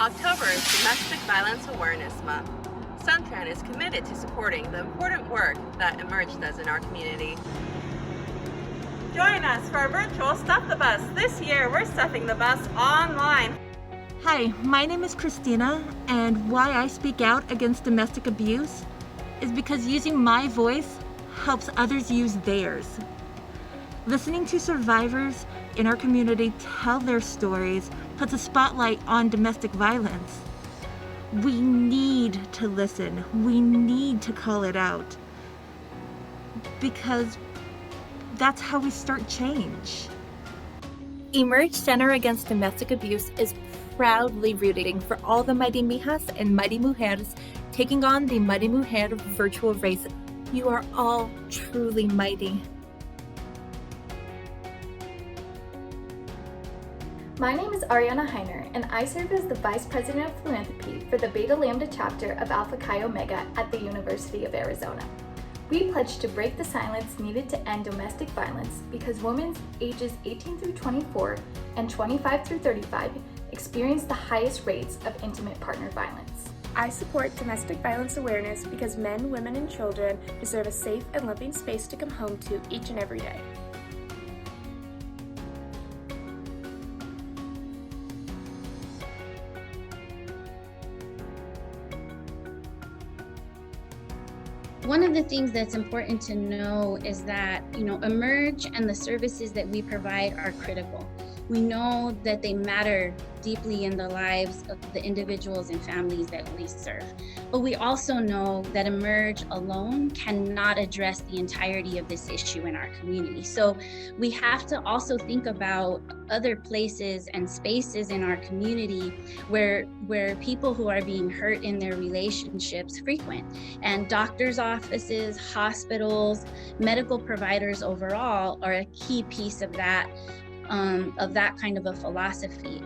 October is Domestic Violence Awareness Month. Suntran is committed to supporting the important work that Emerge does in our community. Join us for our virtual Stuff the Bus. This year, we're stuffing the bus online. Hi, my name is Christina, and why I speak out against domestic abuse is because using my voice helps others use theirs. Listening to survivors in our community tell their stories puts a spotlight on domestic violence. We need to listen. We need to call it out because that's how we start change. Emerge Center Against Domestic Abuse is proudly rooting for all the Mighty Mijas and Mighty Mujeres taking on the Mighty Mujer virtual race. You are all truly mighty. My name is Ariana Heiner, and I serve as the Vice President of Philanthropy for the Beta Lambda chapter of Alpha Chi Omega at the University of Arizona. We pledge to break the silence needed to end domestic violence because women ages 18 through 24 and 25 through 35 experience the highest rates of intimate partner violence. I support domestic violence awareness because men, women, and children deserve a safe and loving space to come home to each and every day. One of the things that's important to know is that, Emerge and the services that we provide are critical. We know that they matter deeply in the lives of the individuals and families that we serve. But we also know that Emerge alone cannot address the entirety of this issue in our community. So we have to also think about other places and spaces in our community where people who are being hurt in their relationships frequent. And doctors' offices, hospitals, medical providers overall are a key piece of that kind of a philosophy.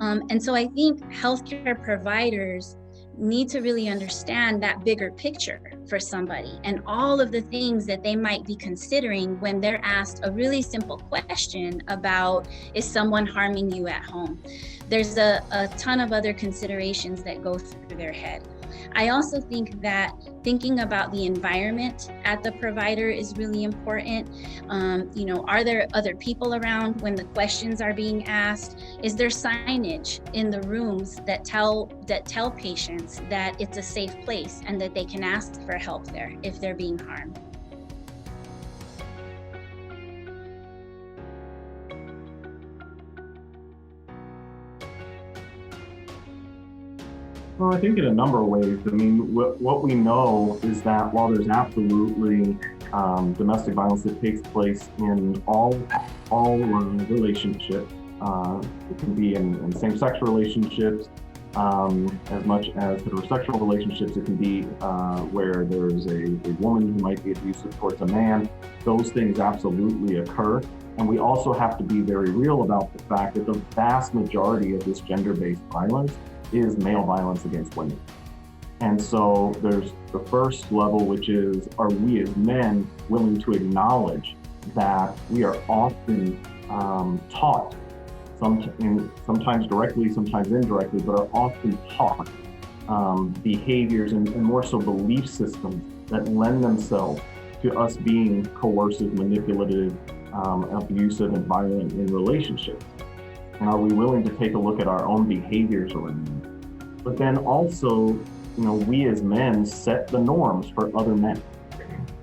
And so I think healthcare providers need to really understand that bigger picture for somebody and all of the things that they might be considering when they're asked a really simple question about, is someone harming you at home? There's a ton of other considerations that go through their head. I also think that thinking about the environment at the provider is really important. Are there other people around when the questions are being asked? Is there signage in the rooms that tell patients that it's a safe place and that they can ask for help there if they're being harmed? Well, I think in a number of ways. I mean, what we know is that while there's absolutely domestic violence that takes place in all relationships, it can be in same-sex relationships, as much as heterosexual relationships. It can be where there's a woman who might be abusive towards a man. Those things absolutely occur. And we also have to be very real about the fact that the vast majority of this gender-based violence is male violence against women. And so there's the first level, which is, are we as men willing to acknowledge that we are often taught, sometimes directly, sometimes indirectly, but are often taught behaviors and more so belief systems that lend themselves to us being coercive, manipulative, abusive, and violent in relationships. And are we willing to take a look at our own behaviors around them? But then also, we as men set the norms for other men.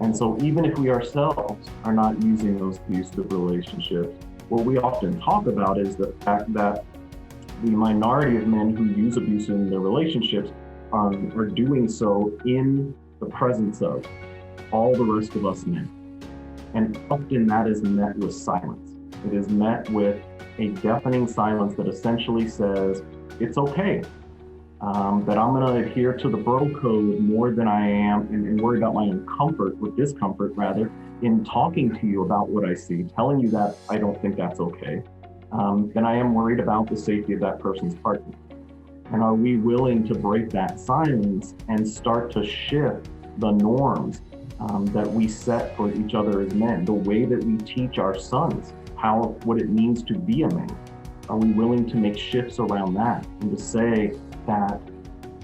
And so even if we ourselves are not using those abusive relationships, what we often talk about is the fact that the minority of men who use abuse in their relationships are doing so in the presence of all the rest of us men. And often that is met with silence. It is met with a deafening silence that essentially says, it's okay, that I'm gonna adhere to the bro code more than I am and worry about my own comfort, or discomfort rather, in talking to you about what I see, telling you that I don't think that's okay, than I am worried about the safety of that person's partner. And are we willing to break that silence and start to shift the norms that we set for each other as men, the way that we teach our sons what it means to be a man, Are we willing to make shifts around that and to say that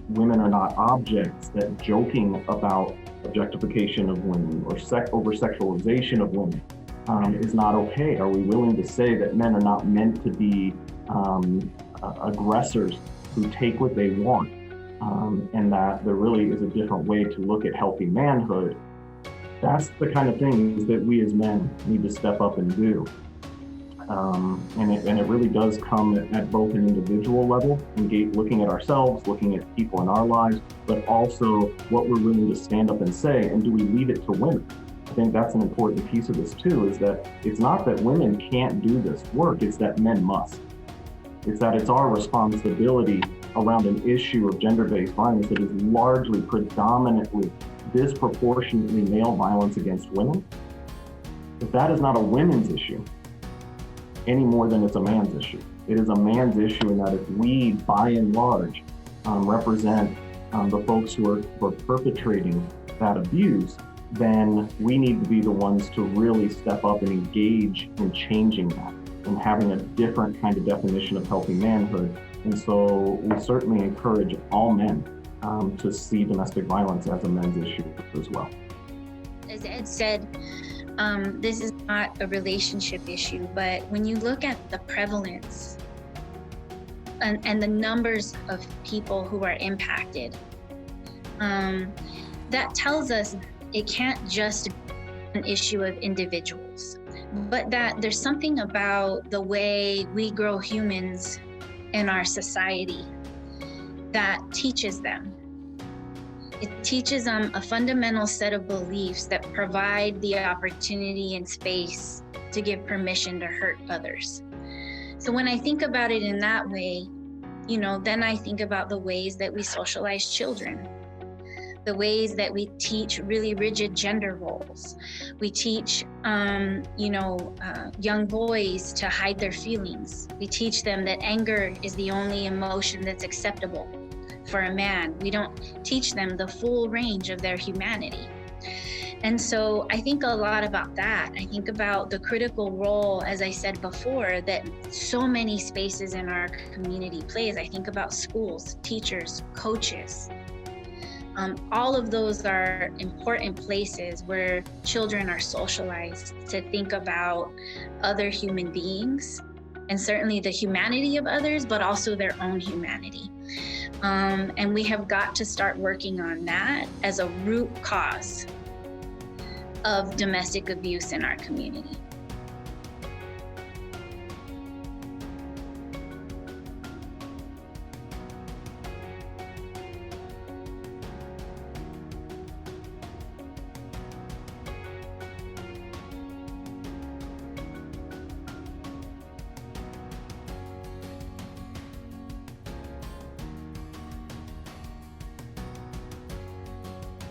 women are not objects, that joking about objectification of women or over-sexualization of women is not okay? Are we willing to say that men are not meant to be aggressors who take what they want, and that there really is a different way to look at healthy manhood? That's the kind of things that we as men need to step up and do. And it really does come at both an individual level, looking at ourselves, looking at people in our lives, but also what we're willing to stand up and say, and do we leave it to women? I think that's an important piece of this too, is that it's not that women can't do this work, it's that men must. It's that it's our responsibility around an issue of gender-based violence that is largely, predominantly, disproportionately male violence against women. But that is not a women's issue any more than it's a man's issue. It is a man's issue in that if we, by and large, represent the folks who are perpetrating that abuse, then we need to be the ones to really step up and engage in changing that and having a different kind of definition of healthy manhood. And so we certainly encourage all men to see domestic violence as a men's issue as well. As Ed said, this is not a relationship issue, but when you look at the prevalence and the numbers of people who are impacted, that tells us it can't just be an issue of individuals, but that there's something about the way we grow humans in our society that teaches them. It teaches them a fundamental set of beliefs that provide the opportunity and space to give permission to hurt others. So when I think about it in that way, then I think about the ways that we socialize children, the ways that we teach really rigid gender roles. We teach, young boys to hide their feelings. We teach them that anger is the only emotion that's acceptable for a man. We don't teach them the full range of their humanity. And so I think a lot about that. I think about the critical role, as I said before, that so many spaces in our community plays. I think about schools, teachers, coaches. All of those are important places where children are socialized to think about other human beings, and certainly the humanity of others, but also their own humanity. And we have got to start working on that as a root cause of domestic abuse in our community.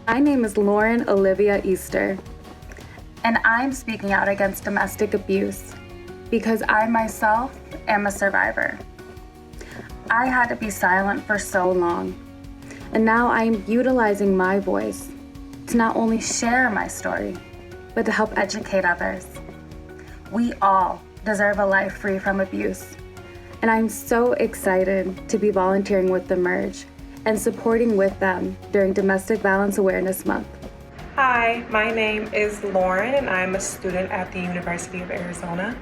My name is Lauren Olivia Easter, and I'm speaking out against domestic abuse because I myself am a survivor. I had to be silent for so long, and now I'm utilizing my voice to not only share my story, but to help educate others. We all deserve a life free from abuse, and I'm so excited to be volunteering with the Merge and supporting with them during Domestic Violence Awareness Month. Hi, my name is Lauren and I'm a student at the University of Arizona.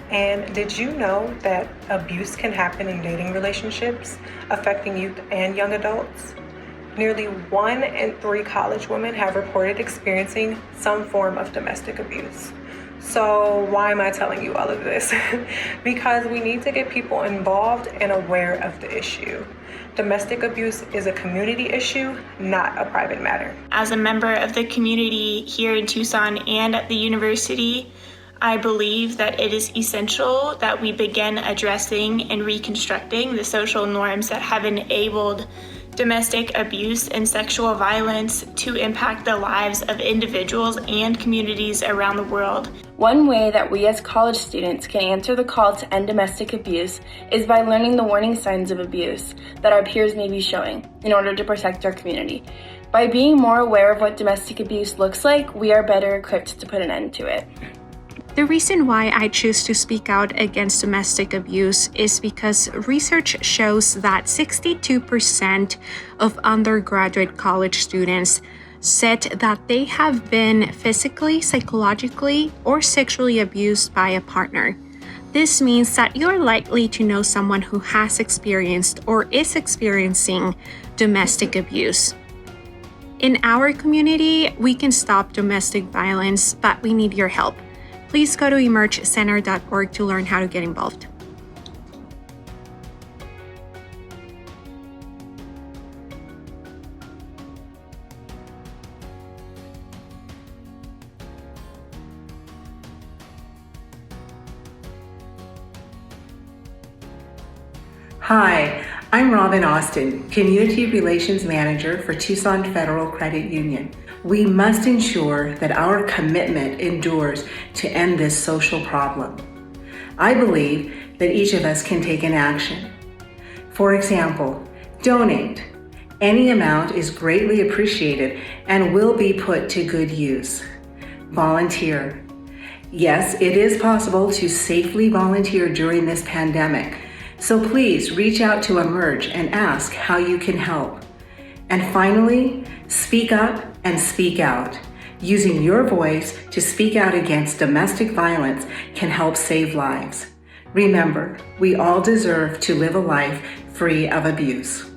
And did you know that abuse can happen in dating relationships, affecting youth and young adults? Nearly 1 in 3 college women have reported experiencing some form of domestic abuse. So why am I telling you all of this? Because we need to get people involved and aware of the issue. Domestic abuse is a community issue, not a private matter. As a member of the community here in Tucson and at the university, I believe that it is essential that we begin addressing and reconstructing the social norms that have enabled domestic abuse and sexual violence to impact the lives of individuals and communities around the world. One way that we as college students can answer the call to end domestic abuse is by learning the warning signs of abuse that our peers may be showing in order to protect our community. By being more aware of what domestic abuse looks like, we are better equipped to put an end to it. The reason why I choose to speak out against domestic abuse is because research shows that 62% of undergraduate college students said that they have been physically, psychologically, or sexually abused by a partner. This means that you're likely to know someone who has experienced or is experiencing domestic abuse. In our community, we can stop domestic violence, but we need your help. Please go to emergecenter.org to learn how to get involved. Hi, I'm Robin Austin, Community Relations Manager for Tucson Federal Credit Union. We must ensure that our commitment endures to end this social problem. I believe that each of us can take an action. For example, donate. Any amount is greatly appreciated and will be put to good use. Volunteer. Yes, it is possible to safely volunteer during this pandemic. So please reach out to Emerge and ask how you can help. And finally, speak up and speak out. Using your voice to speak out against domestic violence can help save lives. Remember, we all deserve to live a life free of abuse.